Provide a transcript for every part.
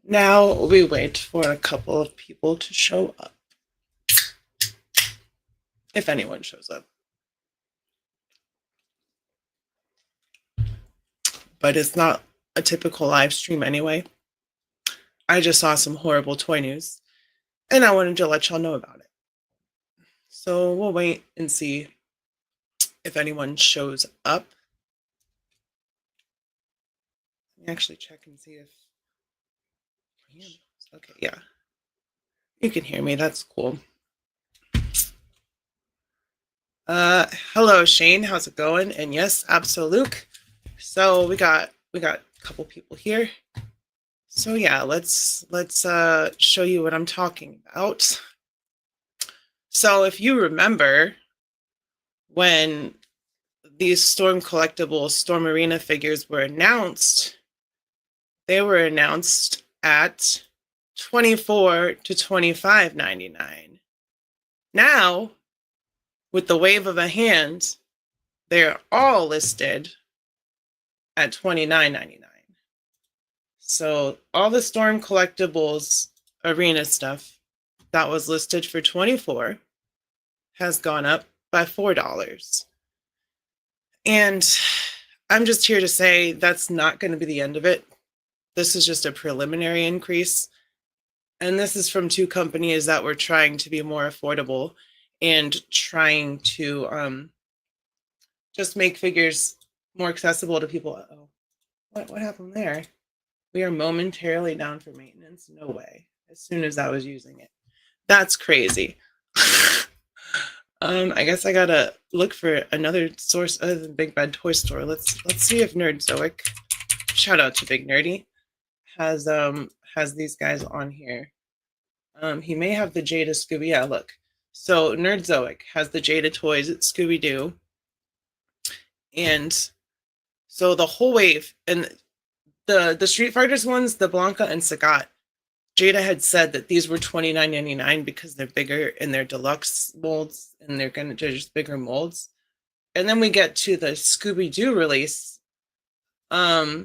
Now we wait for a couple of people to show up. If anyone shows up. But it's not a typical live stream anyway. I just saw some horrible toy news and I wanted to let y'all know about it. So we'll wait and see if anyone shows up. Let me actually check and see if. Okay, yeah. You can hear me. That's cool. Hello, Shane. How's it going? And yes, absolutely. So we got a couple people here. So yeah, let's show you what I'm talking about. So if you remember when these Storm Collectibles Storm Arena figures were announced, they were announced at $24 to $25.99. Now, with the wave of a hand, they're all listed at $29.99. So all the Storm Collectibles Arena stuff that was listed for $24 has gone up by $4. And I'm just here to say that's not going to be the end of it. This is just a preliminary increase. And this is from two companies that were trying to be more affordable and trying to just make figures more accessible to people. Uh-oh. What happened there? We are momentarily down for maintenance. No way. As soon as I was using it. That's crazy. I guess I gotta look for another source other than Big Bad Toy Store. Let's see if Nerdzoic, shout out to Big Nerdy, has these guys on here. He may have the Jada Scooby. Yeah, look. So Nerdzoic has the Jada toys at Scooby Doo, and so the whole wave and the Street Fighters ones, the Blanca and Sagat, Jada had said that these were $29.99 because they're bigger in their deluxe molds and they're just bigger molds. And then we get to the Scooby-Doo release. Yeah,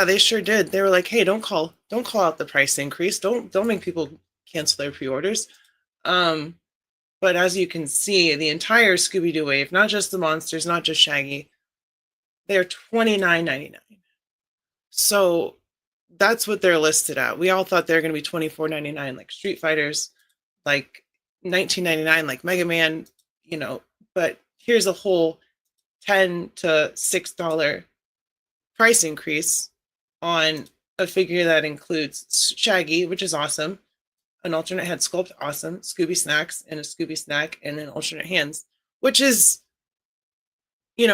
they sure did. They were like, "Hey, don't call out the price increase. Don't make people cancel their pre-orders." But as you can see, the entire Scooby-Doo wave, not just the monsters, not just Shaggy, they're $29.99. So that's what they're listed at. We all thought they were going to be $24.99 like Street Fighters, like $19.99 like Mega Man, but here's a whole $10 to $6 price increase on a figure that includes Shaggy, which is awesome, an alternate head sculpt, awesome, Scooby Snacks and a Scooby Snack and an alternate hands, which is,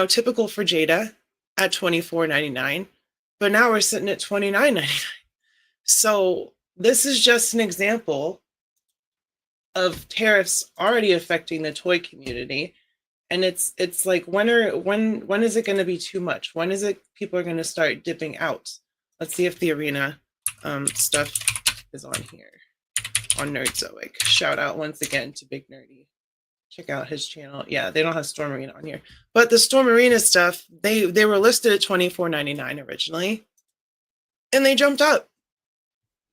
typical for Jada at $24.99. But now we're sitting at $29.99. So this is just an example of tariffs already affecting the toy community. And it's like, when is it going to be too much? When is it people are going to start dipping out? Let's see if the arena stuff is on here on Nerdzoic. Shout out once again to Big Nerdy. Check out his channel. Yeah, they don't have Storm Arena on here. But the Storm Arena stuff, they were listed at $24.99 originally. And they jumped up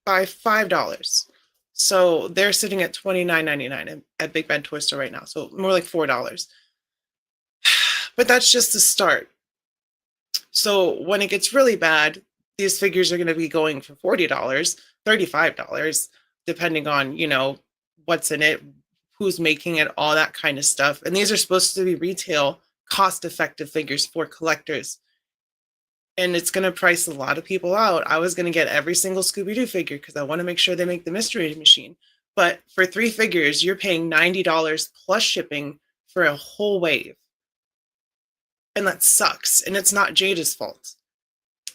by $5. So they're sitting at $29.99 at Big Bad Toy Store right now. So more like $4. But that's just the start. So when it gets really bad, these figures are going to be going for $40, $35, depending on, what's in it, who's making it, all that kind of stuff. And these are supposed to be retail, cost-effective figures for collectors. And it's going to price a lot of people out. I was going to get every single Scooby-Doo figure because I want to make sure they make the Mystery Machine. But for 3 figures, you're paying $90 plus shipping for a whole wave. And that sucks. And it's not Jada's fault.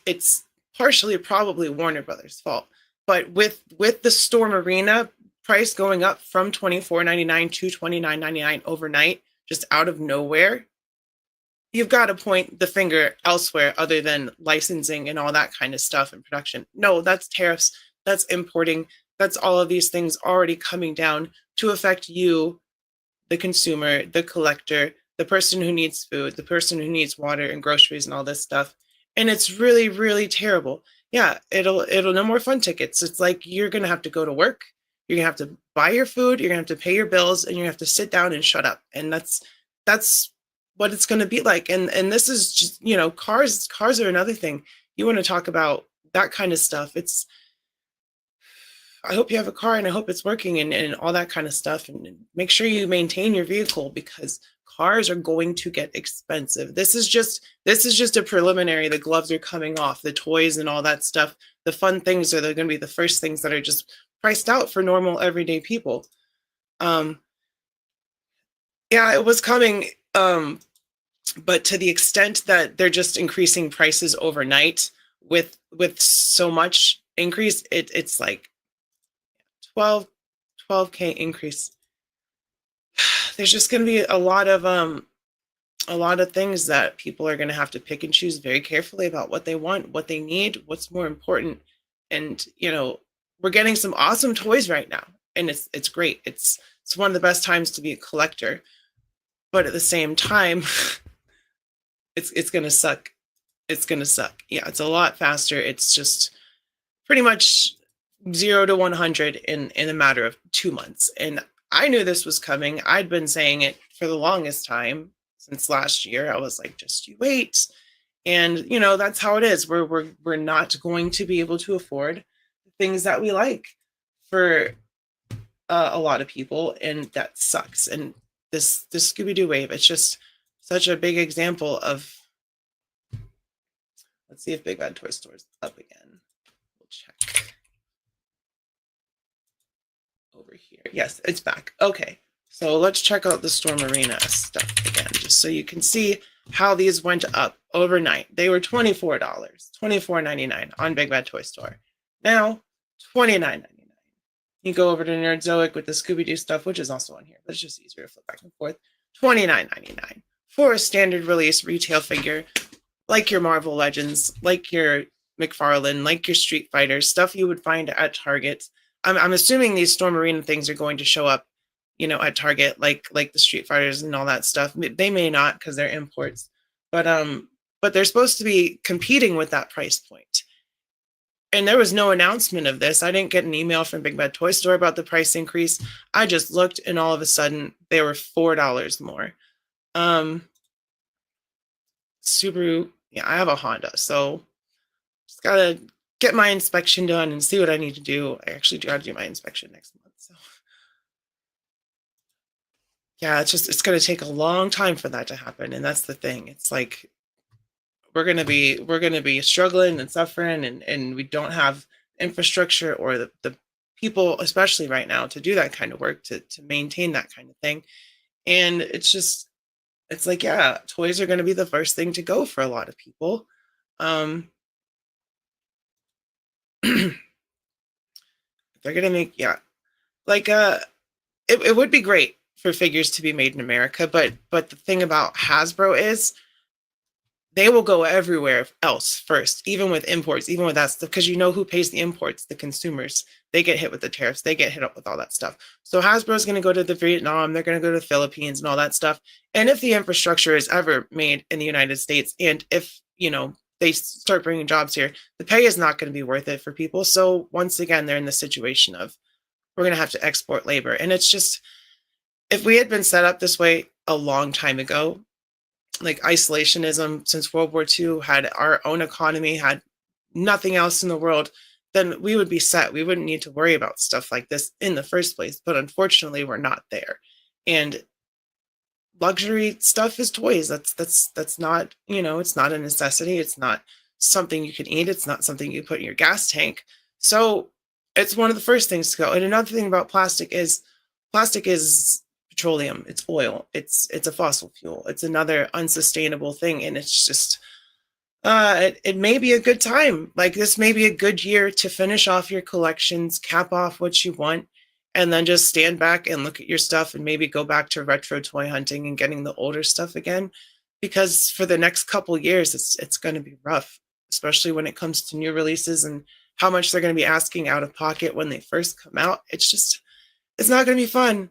It's partially probably Warner Brothers' fault. But with the Storm Arena price going up from $24.99 to $29.99 overnight, just out of nowhere, you've got to point the finger elsewhere other than licensing and all that kind of stuff and production. No, that's tariffs, that's importing, that's all of these things already coming down to affect you, the consumer, the collector, the person who needs food, the person who needs water and groceries and all this stuff. And it's really, really terrible. Yeah, it'll no more fun tickets. It's like you're gonna have to go to work, you're gonna have to buy your food, you're gonna have to pay your bills, and you have to sit down and shut up. And that's what it's gonna be like. And this is just, cars are another thing. You want to talk about that kind of stuff. It's I hope you have a car and I hope it's working and all that kind of stuff. And make sure you maintain your vehicle because cars are going to get expensive. This is just a preliminary. The gloves are coming off, the toys and all that stuff. The fun things are they're going to be the first things that are just priced out for normal everyday people. Um, yeah, it was coming, but to the extent that they're just increasing prices overnight with so much increase, it's like 12 12K increase. There's just going to be a lot of things that people are going to have to pick and choose very carefully about what they want, what they need, what's more important. And we're getting some awesome toys right now, and it's great. It's one of the best times to be a collector, but at the same time, it's going to suck. It's going to suck. Yeah, it's a lot faster. It's just pretty much 0 to 100 in a matter of 2 months. And I knew this was coming. I'd been saying it for the longest time since last year. I was like, just you wait. And that's how it is. We're not going to be able to afford the things that we like for a lot of people, and that sucks. And this Scooby-Doo wave, it's just such a big example of. Let's see if Big Bad Toy Store's up again. We'll check. Over here. Yes, it's back. Okay, so let's check out the Storm Arena stuff again, just so you can see how these went up overnight. They were $24, $24.99 on Big Bad Toy Store. Now, $29.99. You go over to Nerdzoic with the Scooby-Doo stuff, which is also on here, but it's just easier to flip back and forth. $29.99 for a standard release retail figure, like your Marvel Legends, like your McFarlane, like your Street Fighter, stuff you would find at Target. I'm assuming these Storm Arena things are going to show up, at Target, like the Street Fighters and all that stuff. They may not because they're imports, but they're supposed to be competing with that price point. And there was no announcement of this. I didn't get an email from Big Bad Toy Store about the price increase. I just looked, and all of a sudden they were $4 more. Subaru, yeah, I have a Honda, so just gotta get my inspection done and see what I need to do. I actually gotta do my inspection next month. So yeah, it's gonna take a long time for that to happen. And that's the thing. It's like we're gonna be struggling and suffering, and we don't have infrastructure or the people, especially right now, to do that kind of work, to maintain that kind of thing. And it's like, yeah, toys are gonna be the first thing to go for a lot of people. They're gonna make, yeah, like it would be great for figures to be made in America, but the thing about Hasbro is they will go everywhere else first, even with imports, even with that stuff, because who pays the imports? The consumers. They get hit with the tariffs. They get hit up with all that stuff. So Hasbro is going to go to the Vietnam. They're going to go to the Philippines and all that stuff. And if the infrastructure is ever made in the United States, and if they start bringing jobs here, the pay is not going to be worth it for people. So once again, they're in the situation of we're going to have to export labor. And it's just, if we had been set up this way a long time ago, like isolationism since World War II, had our own economy, had nothing else in the world, then we would be set. We wouldn't need to worry about stuff like this in the first place. But unfortunately, we're not there. And luxury stuff is toys. That's not, it's not a necessity. It's not something you can eat. It's not something you put in your gas tank. So it's one of the first things to go. And another thing about plastic is petroleum. It's oil. It's a fossil fuel. It's another unsustainable thing. And it's just, it may be a good time. Like, this may be a good year to finish off your collections, cap off what you want, and then just stand back and look at your stuff and maybe go back to retro toy hunting and getting the older stuff again. Because for the next couple years, it's going to be rough, especially when it comes to new releases and how much they're going to be asking out of pocket when they first come out. It's not going to be fun.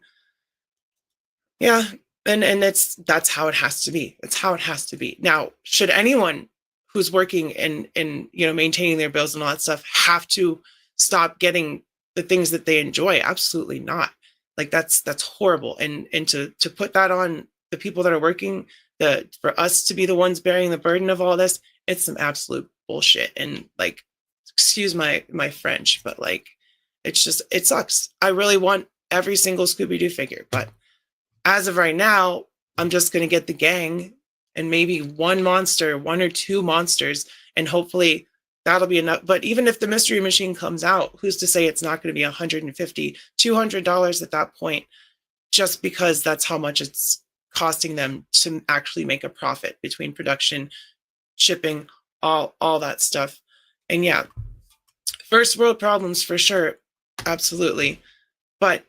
Yeah. And that's how it has to be. It's how it has to be. Now, should anyone who's working and maintaining their bills and all that stuff have to stop getting the things that they enjoy. Absolutely not. Like that's horrible. And to put that on the people that are working, for us to be the ones bearing the burden of all this, it's some absolute bullshit. And like, excuse my French, but like, it sucks. I really want every single Scooby-Doo figure, but as of right now, I'm just going to get the gang and maybe one monster, one or two monsters, and hopefully that'll be enough. But even if the mystery machine comes out, who's to say it's not going to be $150, $200 at that point, just because that's how much it's costing them to actually make a profit between production, shipping, all that stuff. And yeah, first world problems for sure, absolutely. But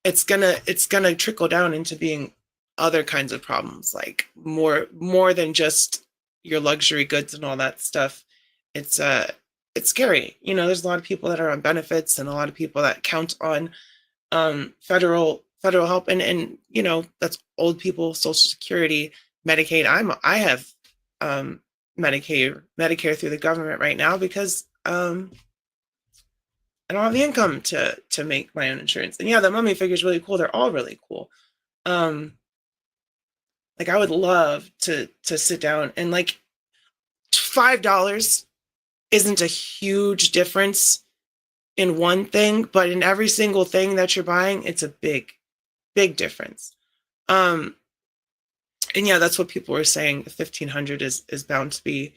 it's gonna trickle down into being other kinds of problems, like more than just your luxury goods and all that stuff. It's scary. There's a lot of people that are on benefits and a lot of people that count on federal help, and that's old people, Social Security, Medicaid. I have Medicare through the government right now because I don't have the income to make my own insurance. And yeah, the mummy figure is really cool. They're all really cool. Like I would love to sit down and like $5 isn't a huge difference in one thing, but in every single thing that you're buying, it's a big difference. And yeah, that's what people were saying. The 1,500 is bound to be.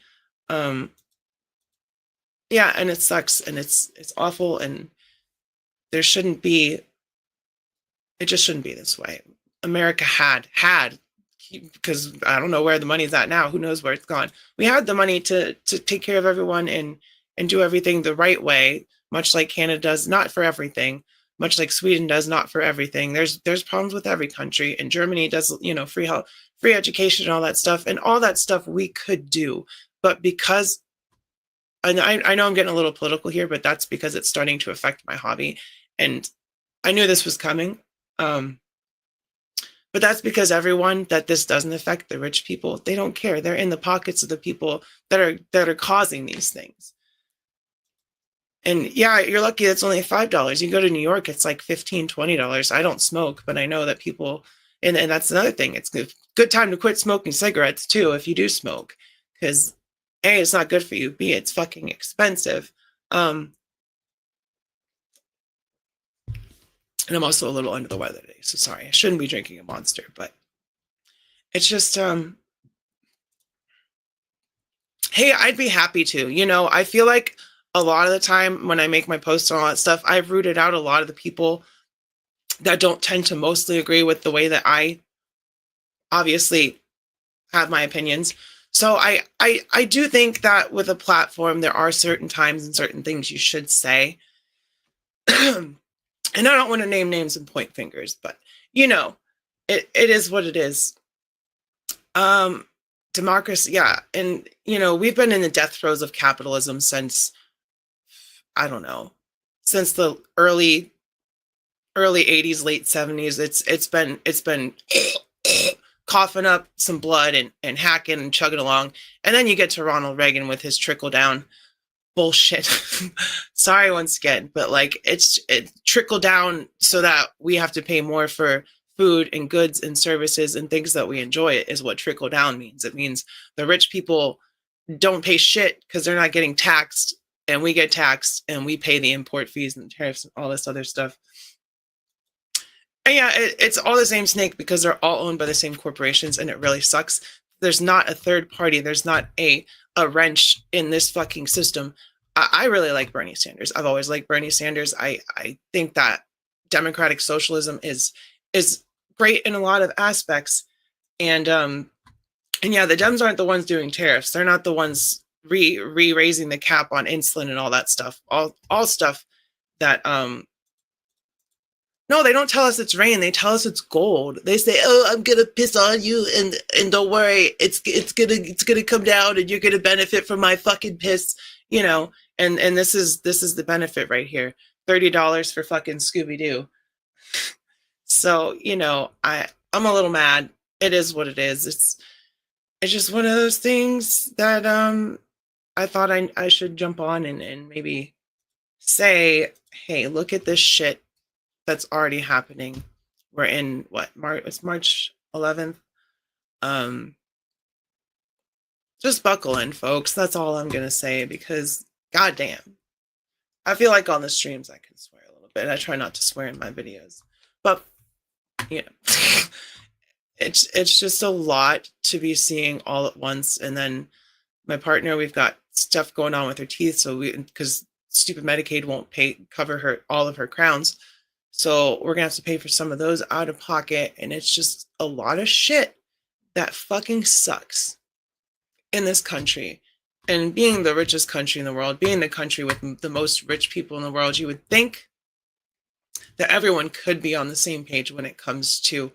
Yeah, and it sucks and it's awful, and there shouldn't be. It just shouldn't be this way. America had, because I don't know where the money's at now. Who knows where it's gone? We had the money to take care of everyone and do everything the right way, much like Canada does, not for everything, much like Sweden does, not for everything. There's problems with every country, and Germany does, free health, free education, and all that stuff, and all that stuff we could do, but because. And I know I'm getting a little political here, but that's because it's starting to affect my hobby, and I knew this was coming. But that's because everyone that this doesn't affect, the rich people, they don't care. They're in the pockets of the people that are causing these things. And yeah, you're lucky that's only $5. You go to New York, it's like $15, $20. I don't smoke, but I know that people, and that's another thing. It's good time to quit smoking cigarettes too if you do smoke, because A, it's not good for you. B, it's fucking expensive. And I'm also a little under the weather today, so sorry. I shouldn't be drinking a Monster, but it's just, hey, I'd be happy to. I feel like a lot of the time when I make my posts and all that stuff, I've rooted out a lot of the people that don't tend to mostly agree with the way that I obviously have my opinions. So I do think that with a platform, there are certain times and certain things you should say. And I don't want to name names and point fingers, but it is what it is. Democracy, yeah. And we've been in the death throes of capitalism since, I don't know, since the early 80s, late 70s. It's been coughing up some blood and hacking and chugging along. And then you get to Ronald Reagan with his trickle down bullshit. Sorry once again, but like it trickled down so that we have to pay more for food and goods and services and things that we enjoy. Is what trickle down means. It means the rich people don't pay shit because they're not getting taxed, and we get taxed and we pay the import fees and tariffs and all this other stuff. And yeah, it's all the same snake because they're all owned by the same corporations, and it really sucks. There's not a third party. There's not a wrench in this fucking system. I really like Bernie Sanders. I've always liked Bernie Sanders. I think that democratic socialism is great in a lot of aspects. And yeah, the Dems aren't the ones doing tariffs. They're not the ones raising the cap on insulin and all that stuff. All stuff that no, they don't tell us it's rain. They tell us it's gold. They say, "Oh, I'm gonna piss on you, and don't worry, it's gonna come down, and you're gonna benefit from my fucking piss." And this is the benefit right here. $30 for fucking Scooby-Doo. So I'm a little mad. It is what it is. it's just one of those things that I thought I should jump on and maybe say, hey, look at this shit that's already happening. We're in what, March? It's March 11th. Um, just buckle in, folks. That's all I'm gonna say because goddamn, I feel like on the streams I can swear a little bit. I try not to swear in my videos, but you know, it's just a lot to be seeing all at once. And then my partner, we've got stuff going on with her teeth, so we because stupid Medicaid won't pay cover her all of her crowns, so we're gonna have to pay for some of those out of pocket, and it's just a lot of shit that fucking sucks in this country. And being the richest country in the world, being the country with the most rich people in the world, you would think that everyone could be on the same page when it comes to,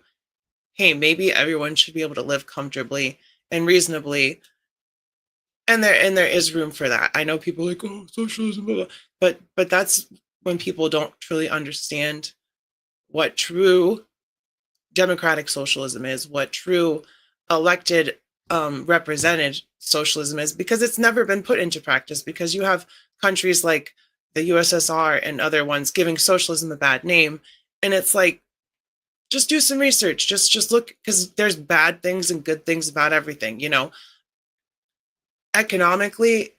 hey, maybe everyone should be able to live comfortably and reasonably. And there is room for that. I know people are like, oh, socialism, blah, blah. But that's when people don't truly understand what true democratic socialism is, what true elected represented socialism is, because it's never been put into practice, because you have countries like the USSR and other ones giving socialism a bad name. And it's like, just do some research, just look, because there's bad things and good things about everything, you know. Economically,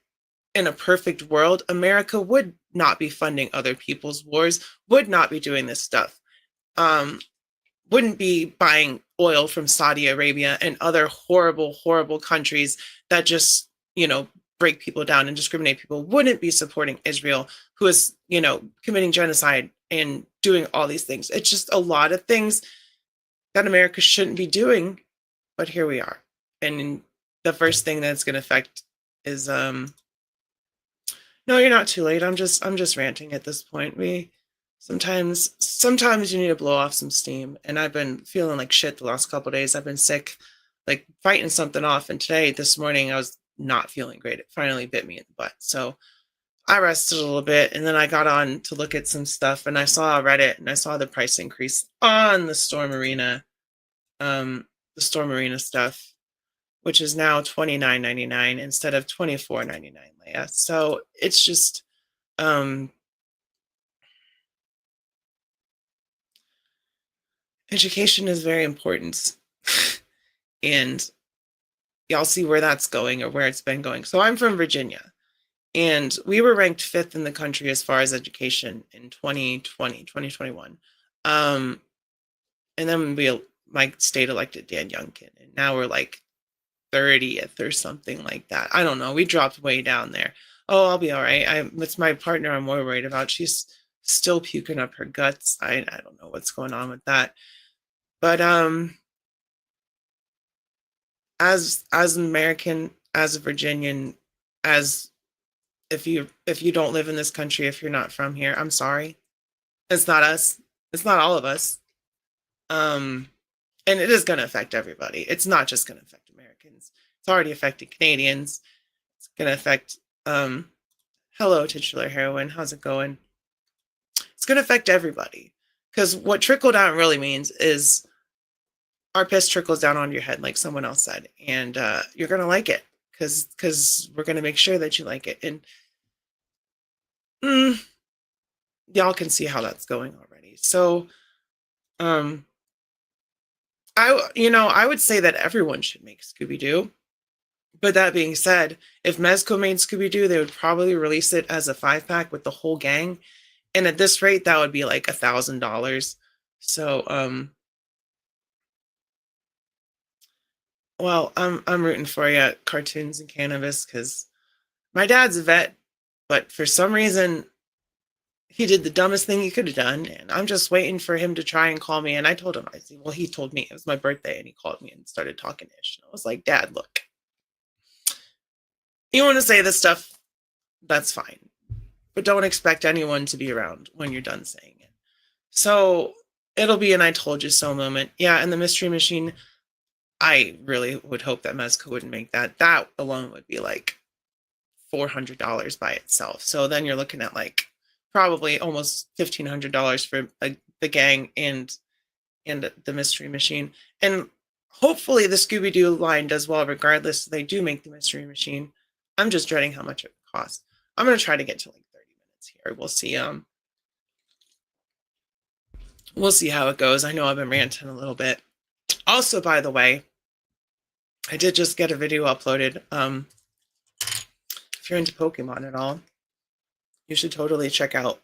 in a perfect world, America would not be funding other people's wars, would not be doing this stuff, wouldn't be buying oil from Saudi Arabia and other horrible, horrible countries that just, you know, break people down and discriminate people, wouldn't be supporting Israel, who is, you know, committing genocide and doing all these things. It's just a lot of things that America shouldn't be doing, but here we are. And the first thing that's going to affect is no, you're not too late. I'm just ranting at this point. We sometimes you need to blow off some steam, and I've been feeling like shit the last couple of days. I've been sick, like fighting something off, and this morning I was not feeling great. It finally bit me in the butt. So I rested a little bit, and then I got on to look at some stuff, and I saw Reddit, and I saw the price increase on the Storm Arena stuff, which is now $29.99 instead of $24.99, Leia. So it's just um, education is very important, and y'all see where that's going or where it's been going. So I'm from Virginia, and we were ranked fifth in the country as far as education in 2021. Um, and then my state elected Dan Youngkin, and now we're like 30th or something like that. I don't know. We dropped way down there. Oh, I'll be all right. It's my partner I'm more worried about. She's still puking up her guts. I don't know what's going on with that. But as an American, as a Virginian, as if you don't live in this country, if you're not from here, I'm sorry. It's not us. It's not all of us. Um, and it is going to affect everybody. It's not just going to affect Americans. It's already affecting Canadians. It's going to affect. Hello, titular heroine. How's it going? It's going to affect everybody, because what trickle down really means is our piss trickles down on your head, like someone else said, and you're going to like it, because we're going to make sure that you like it. And mm, y'all can see how that's going already. So um I would say that everyone should make Scooby-Doo. But that being said, if Mezco made Scooby-Doo, they would probably release it as a 5-pack with the whole gang, and at this rate that would be like $1,000. So well, I'm rooting for you, cartoons and cannabis, because my dad's a vet, but for some reason he did the dumbest thing he could have done, and I'm just waiting for him to try and call me. And I told him, I said, well, he told me it was my birthday, and he called me and started talking ish. And I was like, Dad, look, you want to say this stuff, that's fine, but don't expect anyone to be around when you're done saying it. So it'll be an I told you so moment. Yeah, and the Mystery Machine, I really would hope that Mezco wouldn't make that. That alone would be like $400 by itself. So then you're looking at like probably almost $1,500 for the gang and the Mystery Machine. And Hopefully the Scooby-Doo line does well regardless. They do make the Mystery Machine. I'm just dreading how much it costs. I'm gonna try to get to like 30 minutes here. We'll see. We'll see how it goes. I know I've been ranting a little bit. Also, by the way, I did just get a video uploaded. If you're into Pokemon at all, you should totally check out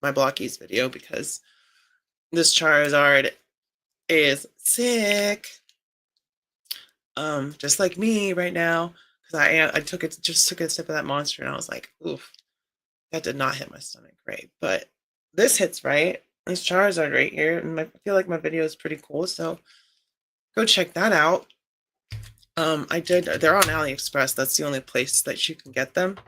my Blockies video because this Charizard is sick. Just like me right now, because I took it just took a sip of that monster and I was like, oof, that did not hit my stomach right. But this hits right. This Charizard right here, and I feel like my video is pretty cool, so go check that out. They're on AliExpress. That's the only place that you can get them.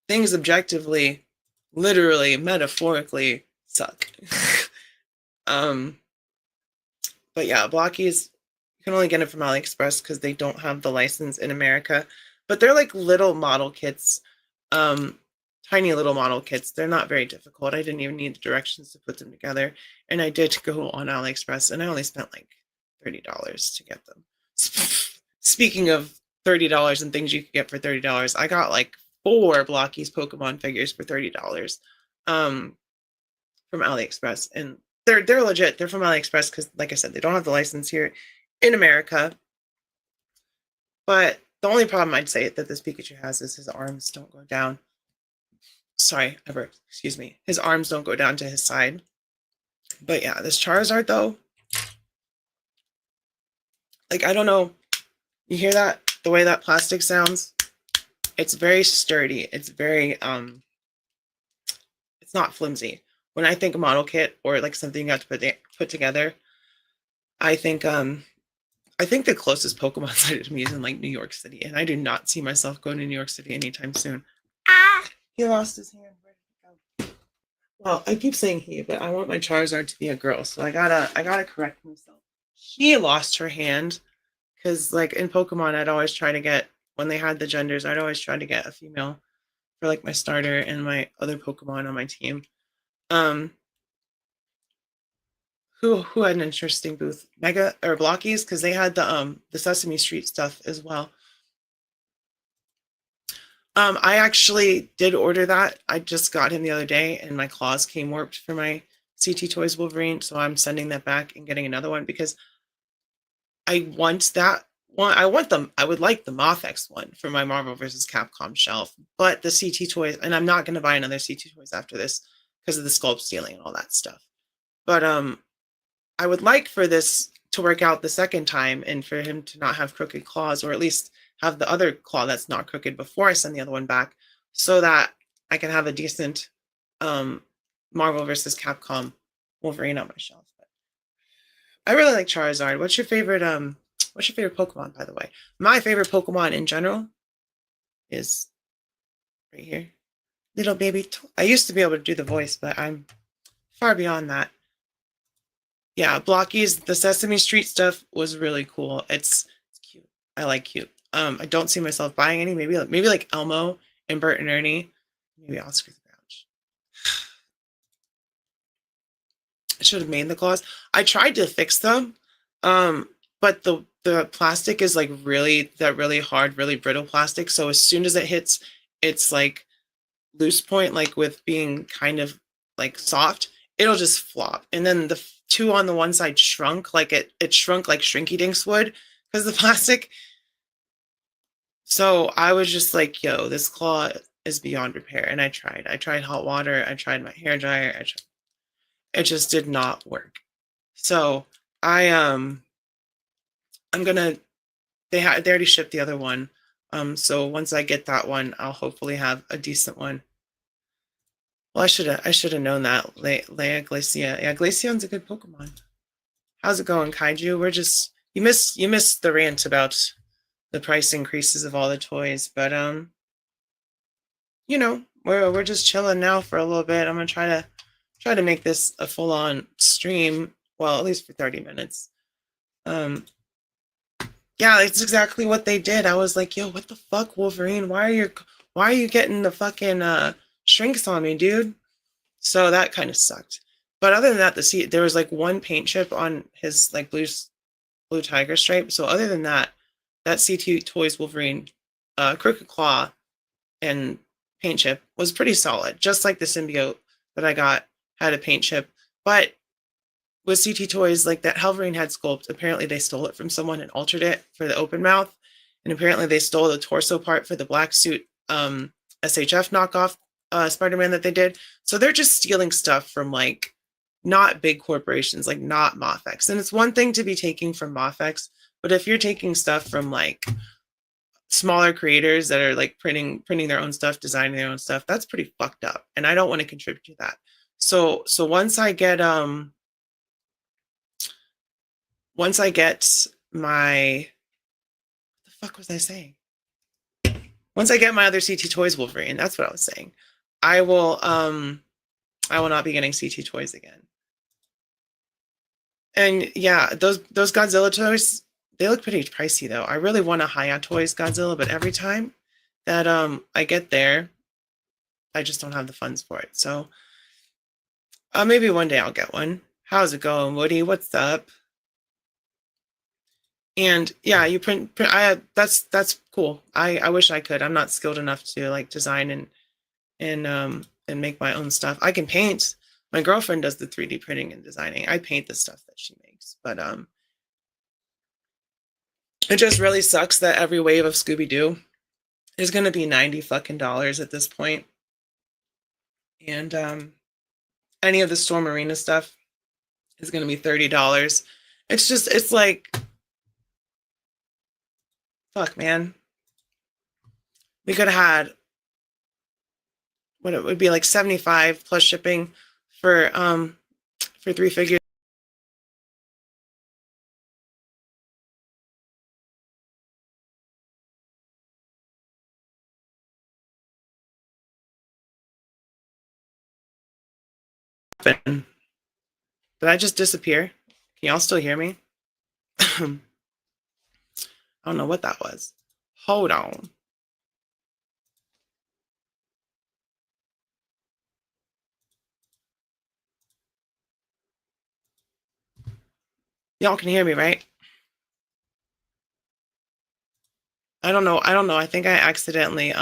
Things objectively, literally, metaphorically suck. But yeah, Blockies, you can only get it from AliExpress because they don't have the license in America. But they're like little model kits, tiny little model kits. They're not very difficult. I didn't even need the directions to put them together. And I did go on AliExpress, and I only spent like $30 to get them. Speaking of $30 and things you could get for $30, I got like 4 Blockies Pokemon figures for $30 from AliExpress. And they're legit. They're from AliExpress because, like I said, they don't have the license here in America. But the only problem I'd say that this Pikachu has is his arms don't go down. Sorry, excuse me. His arms don't go down to his side. But yeah, this Charizard though, like, I don't know. You hear that? The way that plastic sounds? It's very sturdy. It's very, it's not flimsy. When I think model kit or like something you have to put together, I think the closest Pokemon site to me is in like New York City, and I do not see myself going to New York City anytime soon. Ah! He lost his hand. Where did it go? Well, I keep saying he, but I want my Charizard to be a girl, so I gotta correct myself. She lost her hand because, like, in Pokemon, I'd always try to get, when they had the genders, I'd always try to get a female for like my starter and my other Pokemon on my team. Who had an interesting booth? Mega or Blockies, because they had the Sesame Street stuff as well. I actually did order that. I just got him the other day, and my claws came warped for my CT Toys Wolverine, so I'm sending that back and getting another one because I want that one. I would like the Moth-X one for my Marvel vs. Capcom shelf, but the CT Toys, and I'm not going to buy another CT Toys after this because of the sculpt stealing and all that stuff. But I would like for this to work out the second time and for him to not have crooked claws, or at least have the other claw that's not crooked before I send the other one back, so that I can have a decent Marvel vs. Capcom Wolverine on my shelf. But I really like Charizard. What's your favorite Pokemon, by the way? My favorite Pokemon in general is right here. Little baby. I used to be able to do the voice, but I'm far beyond that. Yeah, Blockies, the Sesame Street stuff was really cool. It's cute. I like cute. I don't see myself buying any. Maybe like Elmo and Bert and Ernie. Maybe Oscar the Grouch. I should have made the claws. I tried to fix them, but the plastic is like really hard, really brittle plastic. So as soon as it hits, it's like loose point, like with being kind of like soft, it'll just flop. And then the 2 on the one side shrunk, like it shrunk like Shrinky Dinks would because the plastic. So I was just like, yo, this claw is beyond repair. And I tried hot water. I tried my hair dryer. It just did not work. So I'm gonna, they already shipped the other one. So once I get that one, I'll hopefully have a decent one. Well, I should have known that. Leia Glacia. Yeah, Glaceon's a good Pokemon. How's it going, Kaiju? We're just, you missed the rant about the price increases of all the toys, but you know, we're just chilling now for a little bit. I'm gonna try to make this a full-on stream, well, at least for 30 minutes. Yeah, it's exactly what they did. I was like, yo, what the fuck, Wolverine? Why are you getting the fucking shrinks on me, dude? So that kind of sucked. But other than that, there was like one paint chip on his like blue tiger stripe. So other than that, that CT Toys Wolverine, Crooked Claw and paint chip was pretty solid. Just like the symbiote that I got had a paint chip, but with CT Toys, like that Wolverine head sculpt, apparently they stole it from someone and altered it for the open mouth, and apparently they stole the torso part for the black suit SHF knockoff Spider-Man that they did. So they're just stealing stuff from like not big corporations, like not Mofex. And it's one thing to be taking from Mofex, but if you're taking stuff from like smaller creators that are like printing their own stuff, designing their own stuff, that's pretty fucked up. And I don't want to contribute to that. So once I get my what the fuck was I saying? Once I get my other CT Toys Wolverine, that's what I was saying. I will not be getting CT Toys again. And yeah, those Godzilla toys, they look pretty pricey though. I really want a Hiya Toys Godzilla, but every time that I get there, I just don't have the funds for it. So maybe one day I'll get one. How's it going, Woody? What's up? And yeah, you print that's cool. I wish I could. I'm not skilled enough to like design and make my own stuff. I can paint. My girlfriend does the 3D printing and designing. I paint the stuff that she makes. But it just really sucks that every wave of Scooby-Doo is going to be $90 fucking dollars at this point. And any of the Storm Arena stuff is going to be $30. It's like, fuck, man. We could have had what it would be like 75 plus shipping for 3 figures. Did I just disappear? Can y'all still hear me? I don't know what that was. Hold on. Y'all can hear me, right? I don't know. I think I accidentally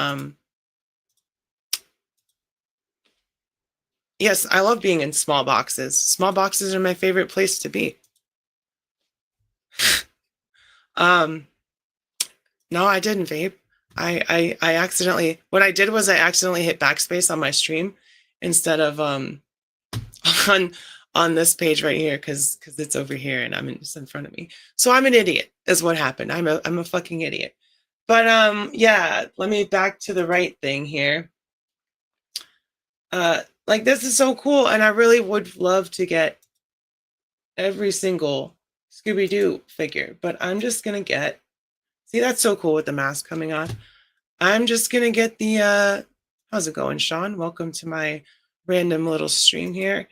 yes, I love being in small boxes. Small boxes are my favorite place to be. No, I didn't vape. I accidentally, what I did was I accidentally hit backspace on my stream instead of on on this page right here because it's over here and it's in front of me. So I'm an idiot is what happened. I'm a fucking idiot. But yeah, let me back to the right thing here. Like this is so cool and I really would love to get every single Scooby-Doo figure, but I'm just gonna get, see, that's so cool with the mask coming on. I'm just gonna get the how's it going, Sean? Welcome to my random little stream here.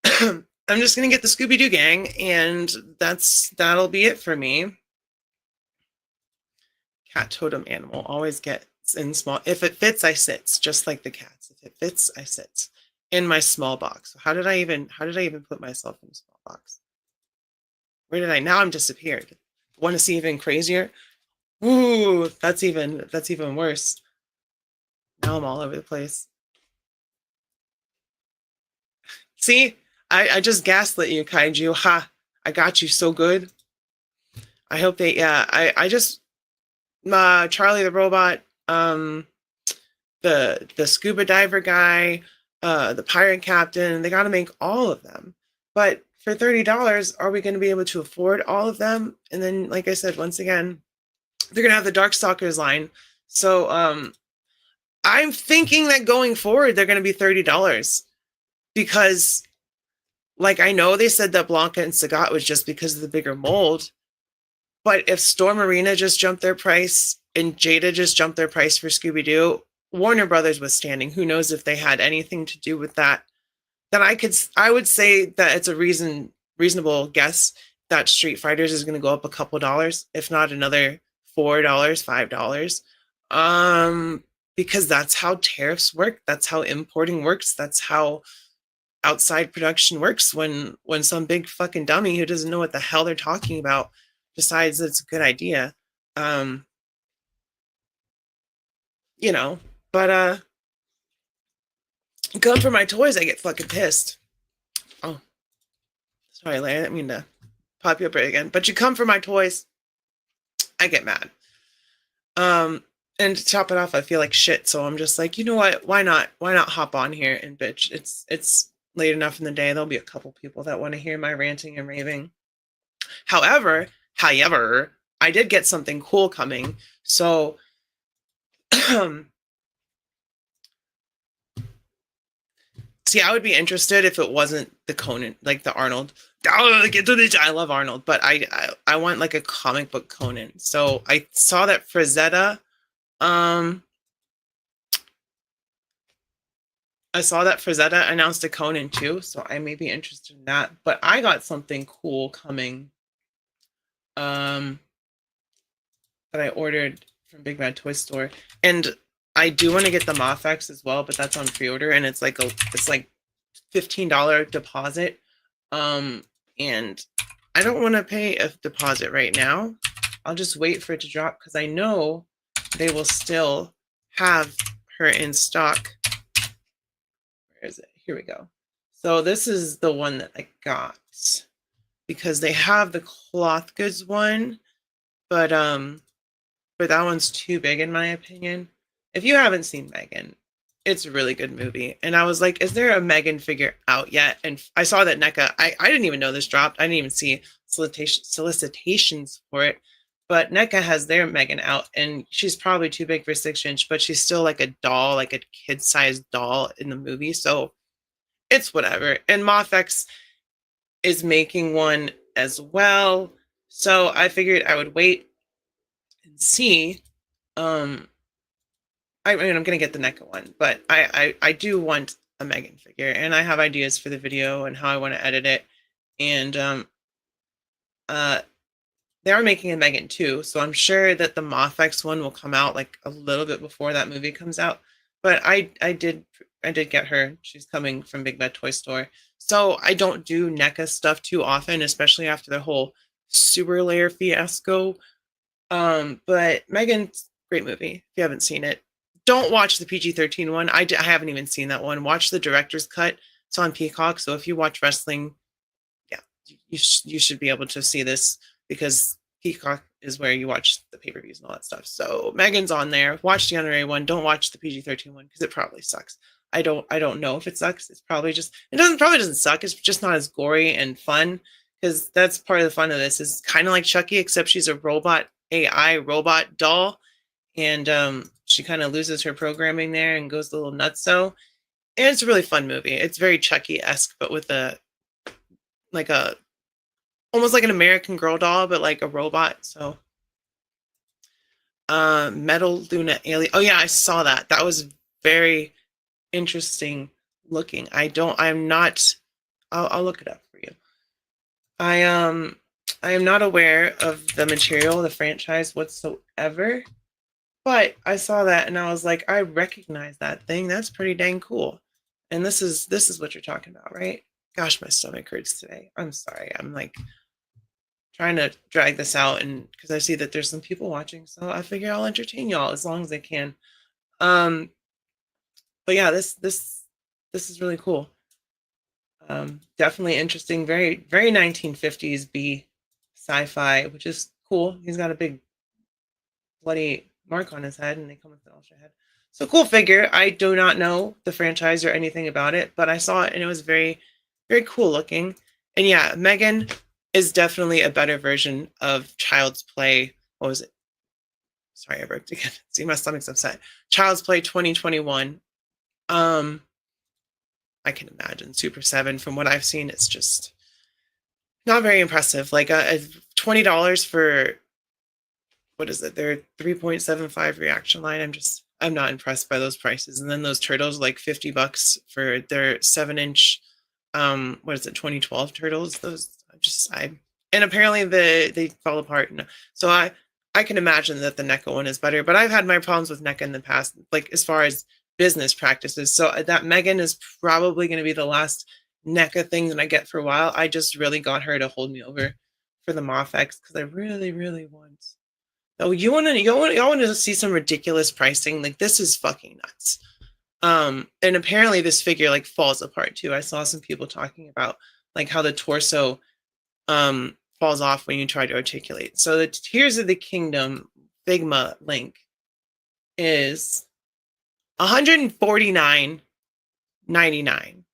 I'm just gonna get the Scooby-Doo gang, and that'll be it for me. Cat totem animal always gets in small. If it fits, I sits, just like the cats. If it fits, I sits in my small box. How did I even put myself in a small box? Where did I? Now I'm disappeared. Want to see even crazier? Ooh, that's even worse. Now I'm all over the place. See, I just gaslit you, Kaiju. Ha! I got you so good. I hope they. Yeah, I just Charlie the robot, the scuba diver guy, the pirate captain. They got to make all of them, but for $30, are we going to be able to afford all of them? And then, like I said, once again, they're going to have the Darkstalkers line. So I'm thinking that going forward, they're going to be $30 because, like, I know they said that Blanca and Sagat was just because of the bigger mold, but if Storm Arena just jumped their price and Jada just jumped their price for Scooby-Doo, Warner Brothers was standing. Who knows if they had anything to do with that? Then I would say that it's a reasonable guess that Street Fighters is going to go up a couple dollars, if not another $4, $5. Because that's how tariffs work. That's how importing works. That's how outside production works when some big fucking dummy who doesn't know what the hell they're talking about decides that it's a good idea. Um, you know, but come for my toys, I get fucking pissed. Oh, sorry, Larry, I didn't mean to pop you up right again. But you come for my toys, I get mad. And to top it off, I feel like shit. So I'm just like, you know what? Why not? Why not hop on here and bitch? It's late enough in the day. There'll be a couple people that want to hear my ranting and raving. However, I did get something cool coming. So see, I would be interested if it wasn't the Conan, like the Arnold. I love Arnold, but I want like a comic book Conan. So I saw that Frazetta. Um, I saw that Frazetta announced a Conan too, so I may be interested in that. But I got something cool coming. Um, that I ordered from Big Bad Toy Store, and I do want to get the Mafex as well, but that's on pre-order, and it's like $15 deposit. Um, and I don't want to pay a deposit right now. I'll just wait for it to drop because I know they will still have her in stock. Where is it? Here we go. So this is the one that I got because they have the cloth goods one, but that one's too big in my opinion. If you haven't seen Megan, it's a really good movie. And I was like, is there a Megan figure out yet? And I saw that NECA, I didn't even know this dropped. I didn't even see solicitations for it. But NECA has their Megan out, and she's probably too big for 6-inch, but she's still like a doll, like a kid-sized doll in the movie. So it's whatever. And Mafex is making one as well. So I figured I would wait and see. I mean, I'm gonna get the NECA one, but I do want a Megan figure, and I have ideas for the video and how I want to edit it. And uh, they are making a Megan too, so I'm sure that the Mafex one will come out like a little bit before that movie comes out. But I did get her. She's coming from Big Bad Toy Store, so I don't do NECA stuff too often, especially after the whole Super Layer fiasco. But Megan's great movie. If you haven't seen it, don't watch the PG-13 one. I haven't even seen that one. Watch the director's cut. It's on Peacock. So if you watch wrestling, yeah, you should be able to see this because Peacock is where you watch the pay-per-views and all that stuff. So Megan's on there. Watch the NRA one. Don't watch the PG-13 one because it probably sucks. I don't know if it sucks. It's probably just probably doesn't suck. It's just not as gory and fun because that's part of the fun of this. Is kind of like Chucky, except she's a robot AI robot doll, and she kind of loses her programming there and goes a little nutso. And it's a really fun movie. It's very Chucky-esque, but with a almost like an American Girl doll, but like a robot. So Metal Luna Alien. Oh yeah, I saw that. That was very interesting looking. I'm not. I'll look it up for you. I am not aware of the material, the franchise whatsoever. But I saw that and I was like, I recognize that thing. That's pretty dang cool. And this is what you're talking about, right? Gosh, my stomach hurts today. I'm sorry. I'm like trying to drag this out, and because I see that there's some people watching, so I figure I'll entertain y'all as long as I can. But yeah, this is really cool. Definitely interesting. Very 1950s B sci-fi, which is cool. He's got a big bloody mark on his head, and they come with an ultra head. So cool figure. I do not know the franchise or anything about it, but I saw it and it was very, very cool looking. And yeah, Megan is definitely a better version of Child's Play. What was it? Sorry, I burped again. See, my stomach's upset. Child's Play 2021. I can imagine Super 7. From what I've seen, it's just not very impressive. Like a $20 for what is it? Their 3.75 reaction line. I'm not impressed by those prices. And then those turtles, like $50 for their 7-inch, what is it, 2012 turtles? Those and apparently they fall apart. So I can imagine that the NECA one is better, but I've had my problems with NECA in the past, like as far as business practices. So that Megan is probably going to be the last NECA thing that I get for a while. I just really got her to hold me over for the Moth X because I really, really want. Oh, y'all want to see some ridiculous pricing? Like this is fucking nuts. And apparently this figure like falls apart too. I saw some people talking about like how the torso falls off when you try to articulate. So the Tears of the Kingdom Figma link is $149.99.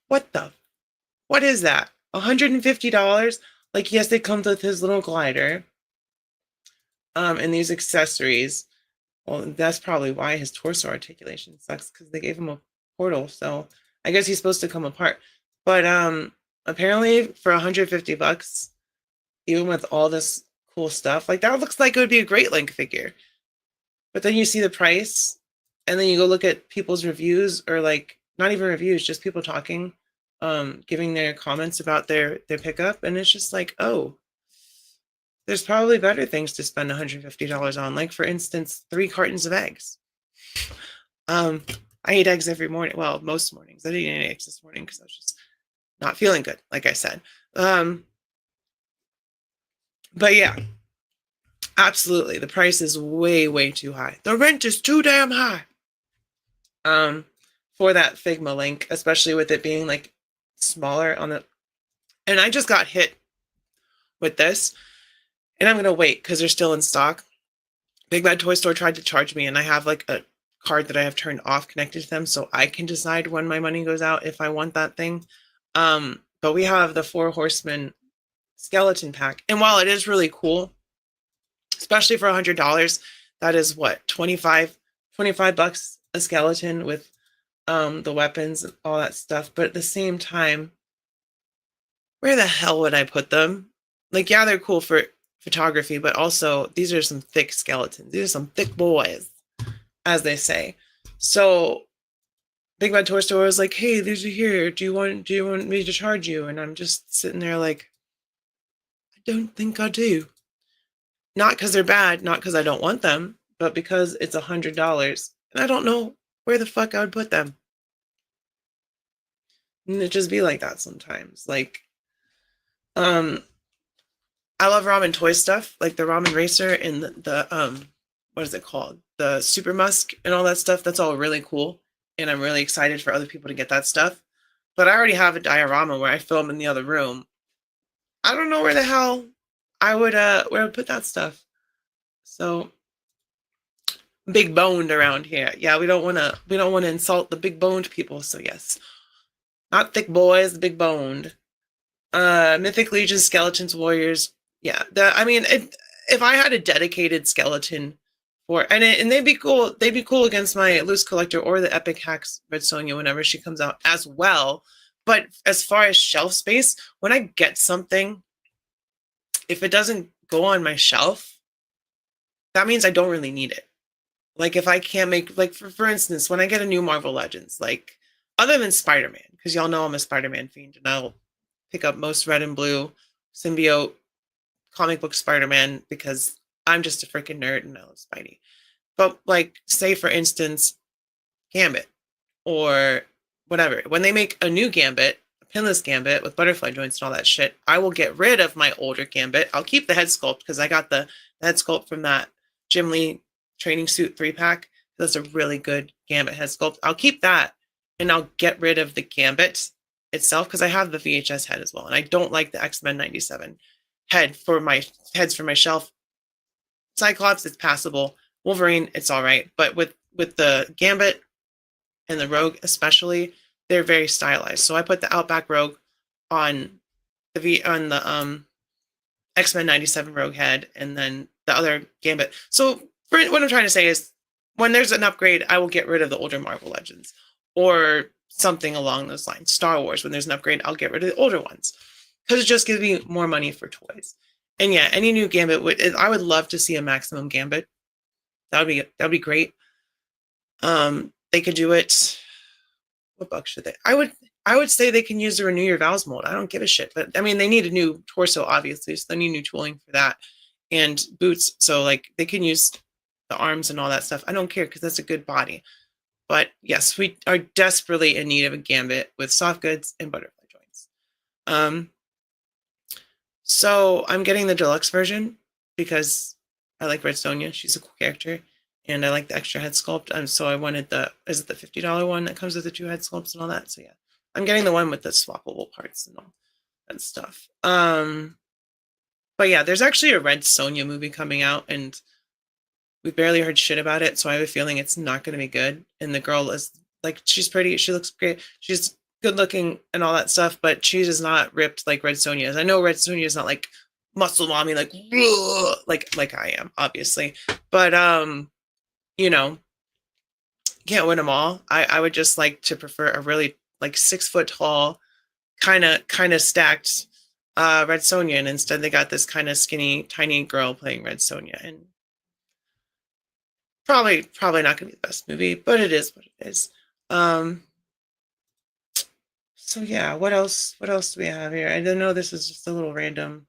What is that? $150? Like, yes, it comes with his little glider. And these accessories. Well, that's probably why his torso articulation sucks, because they gave him a portal. So I guess he's supposed to come apart. But apparently for $150, even with all this cool stuff, like that looks like it would be a great Link figure. But then you see the price, and then you go look at people's reviews, or like not even reviews, just people talking, giving their comments about their pickup, and it's just like, oh, there's probably better things to spend $150 on. Like for instance, 3 cartons of eggs. I eat eggs every morning. Well, most mornings. I didn't eat any eggs this morning because I was just not feeling good, like I said. But yeah, absolutely. The price is way, way too high. The rent is too damn high. For that Figma link, especially with it being like smaller on the. And I just got hit with this, and I'm gonna wait because they're still in stock. Big Bad Toy Store tried to charge me, and I have like a card that I have turned off connected to them, so I can decide when my money goes out if I want that thing. But we have the 4 Horsemen skeleton pack, and while it is really cool, especially for $100, that is what, 25 bucks a skeleton with the weapons and all that stuff. But at the same time, where the hell would I put them? Like, yeah, they're cool for photography, but also these are some thick skeletons. These are some thick boys, as they say. So Big Bad Toy Store was like, hey, these are here. Do you want me to charge you? And I'm just sitting there like, I don't think I do. Not because they're bad, not because I don't want them, but because it's $100. And I don't know where the fuck I would put them. And it just be like that sometimes. Like, I love ramen toy stuff, like the ramen racer and the what is it called? The Super Musk and all that stuff. That's all really cool. And I'm really excited for other people to get that stuff. But I already have a diorama where I film in the other room. I don't know where the hell I would where I would put that stuff. So big boned around here. Yeah, we don't wanna insult the big boned people. So yes. Not thick boys, big boned. Mythic Legion, Skeletons, Warriors. Yeah, if I had a dedicated skeleton and they'd be cool against my Loose Collector or the Epic Hacks Red Sonja whenever she comes out as well. But as far as shelf space, when I get something, if it doesn't go on my shelf, that means I don't really need it. Like if I can't make, like for instance, when I get a new Marvel Legends, like other than Spider-Man, because y'all know I'm a Spider-Man fiend, and I'll pick up most red and blue symbiote comic book Spider-Man because I'm just a freaking nerd and I love Spidey. But like, say for instance, Gambit or whatever. When they make a new Gambit, a pinless Gambit with butterfly joints and all that shit, I will get rid of my older Gambit. I'll keep the head sculpt because I got the head sculpt from that Jim Lee training suit 3-pack. That's a really good Gambit head sculpt. I'll keep that, and I'll get rid of the Gambit itself because I have the VHS head as well, and I don't like the X-Men 97 heads for my shelf. Cyclops, it's passable. Wolverine, it's all right. But with the Gambit and the Rogue especially, they're very stylized. So I put the Outback Rogue on the X-Men 97 Rogue head, and then the other Gambit. So what I'm trying to say is, when there's an upgrade, I will get rid of the older Marvel Legends or something along those lines. Star Wars, when there's an upgrade, I'll get rid of the older ones because it just gives me more money for toys. And yeah, any new Gambit I would love to see a maximum Gambit. That would be great. They could do it. What buck should they? I would say they can use the Renew Your Vows mold. I don't give a shit, but I mean, they need a new torso, obviously, so they need new tooling for that and boots. So like they can use the arms and all that stuff. I don't care because that's a good body. But yes, we are desperately in need of a Gambit with soft goods and butterfly Um, so I'm getting the deluxe version because I like Red Sonja. She's a cool character, and I like the extra head sculpt. So I wanted the is it the $50 one that comes with the two head sculpts and all that. So yeah, I'm getting the one with the swappable parts and all that stuff. But yeah, there's actually a Red Sonja movie coming out, and we barely heard shit about it, so I have a feeling it's not going to be good. And the girl is like, she's pretty, she looks great, she's good looking and all that stuff, but she is not ripped like Red Sonja is. I know Red Sonja is not like muscle mommy, like like I am, obviously, but you know, can't win them all. I would just like to prefer a really like 6 foot tall, kind of stacked Red Sonja, and instead they got this kind of skinny, tiny girl playing Red Sonja, and probably not gonna be the best movie, but it is what it is. Um, so yeah, what else? What else do we have here? I don't know. This is just a little random.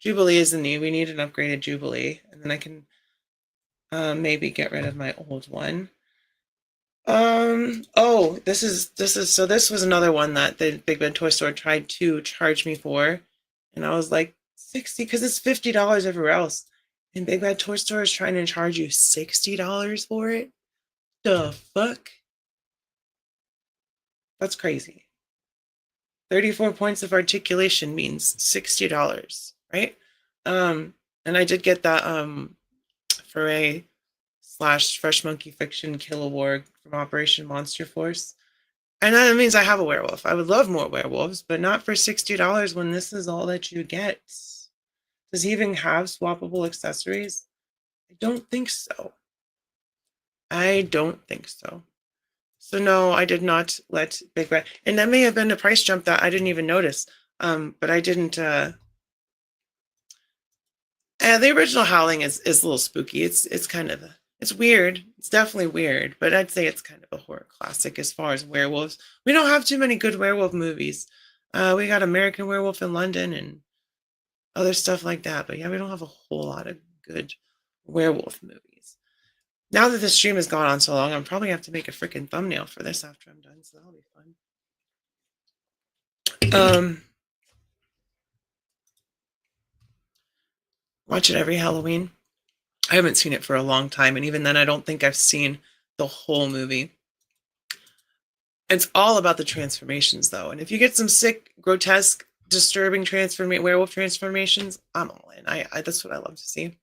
Jubilee is the new. We need an upgraded Jubilee, and then I can maybe get rid of my old one. Oh, this is so this was another one that the Big Bad Toy Store tried to charge me for, and I was like 60 because it's $50 everywhere else, and Big Bad Toy Store is trying to charge you $60 for it. The fuck? That's crazy. 34 points of articulation means $60, right? And I did get that foray slash Fresh Monkey Fiction Kilowog from Operation Monster Force. And that means I have a werewolf. I would love more werewolves, but not for $60 when this is all that you get. Does he even have swappable accessories? I don't think so. I don't think so. So no, I did not let Big Red, and that may have been a price jump that I didn't even notice. But I didn't. The original Howling is a little spooky. It's kind of it's weird. It's definitely weird, but I'd say it's kind of a horror classic as far as werewolves. We don't have too many good werewolf movies. We got American Werewolf in London and other stuff like that, but yeah, we don't have a whole lot of good werewolf movies. Now that the stream has gone on so long, I'm probably have to make a freaking thumbnail for this after I'm done, so that'll be fun. Watch it every Halloween. I haven't seen it for a long time, and even then, I don't think I've seen the whole movie. It's all about the transformations, though, and if you get some sick, grotesque, disturbing werewolf transformations, I'm all in. That's what I love to see.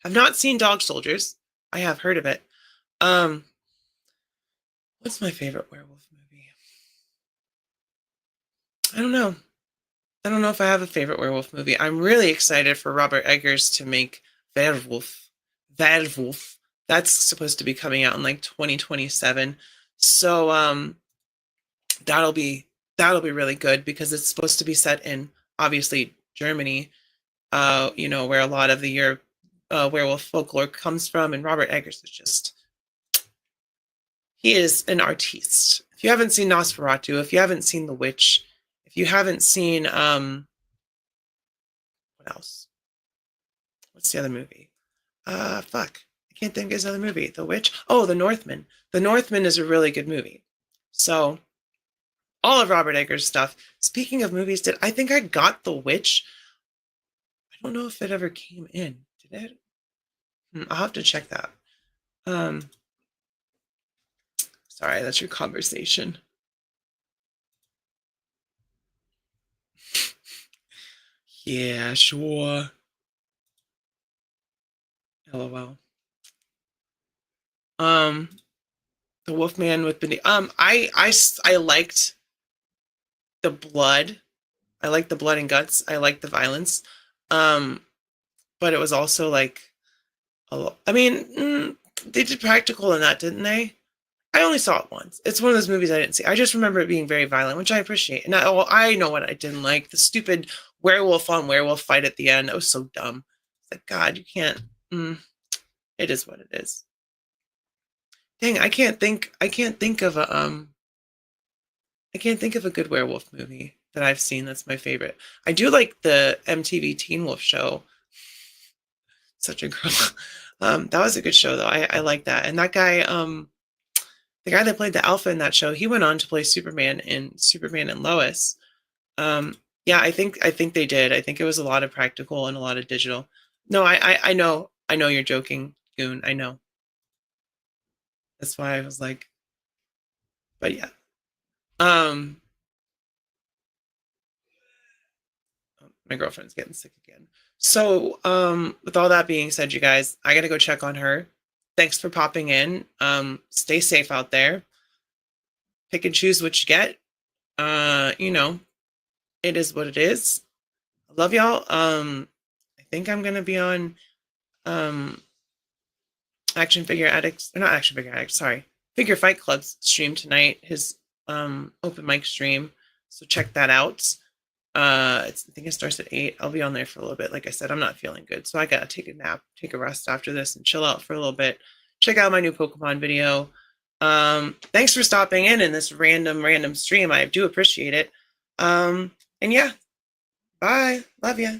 I've not seen Dog Soldiers. I have heard of it. What's my favorite werewolf movie? I don't know. I don't know if I have a favorite werewolf movie. I'm really excited for Robert Eggers to make Werewolf. Werewolf. That's supposed to be coming out in like 2027. So that'll be really good because it's supposed to be set in obviously Germany, where a lot of the werewolf folklore comes from, and Robert Eggers is just he is an artiste. If you haven't seen Nosferatu, if you haven't seen The Witch, if you haven't seen what else? What's the other movie? Fuck. I can't think of his other movie. The Witch? Oh, The Northman. The Northman is a really good movie. So all of Robert Eggers' stuff. Speaking of movies, I think I got The Witch. I don't know if it ever came in. Did it? I'll have to check that. Sorry, that's your conversation. Yeah, sure. LOL. The Wolfman with Benny. I liked the blood. I liked the blood and guts. I liked the violence. But it was also like, I mean, they did practical in that, didn't they? I only saw it once. It's one of those movies I didn't see. I just remember it being very violent, which I appreciate. And I know what I didn't like. The stupid werewolf on werewolf fight at the end. That was so dumb. It's like, God, you can't. It is what it is. Dang, I can't think of a good werewolf movie that I've seen that's my favorite. I do like the MTV Teen Wolf show. Such a girl. That was a good show though. I like that. And that guy, the guy that played the Alpha in that show, he went on to play Superman in Superman and Lois. Yeah, I think they did. I think it was a lot of practical and a lot of digital. No, I know you're joking, Goon. I know. That's why I was like, but yeah. Um, my girlfriend's getting sick again. So, with all that being said, you guys, I gotta go check on her. Thanks for popping in. Stay safe out there. Pick and choose what you get. You know, it is what it is. I love y'all. I think I'm gonna be on um Action Figure Addicts, or not Action Figure Addicts, sorry, Figure Fight Club's stream tonight, his open mic stream. So check that out. I think it starts at 8. I'll be on there for a little bit. Like I said, I'm not feeling good, so I gotta take a nap, take a rest after this, and chill out for a little bit. Check out my new Pokemon video. Thanks for stopping in this random stream. I do appreciate it. And yeah, bye. Love ya.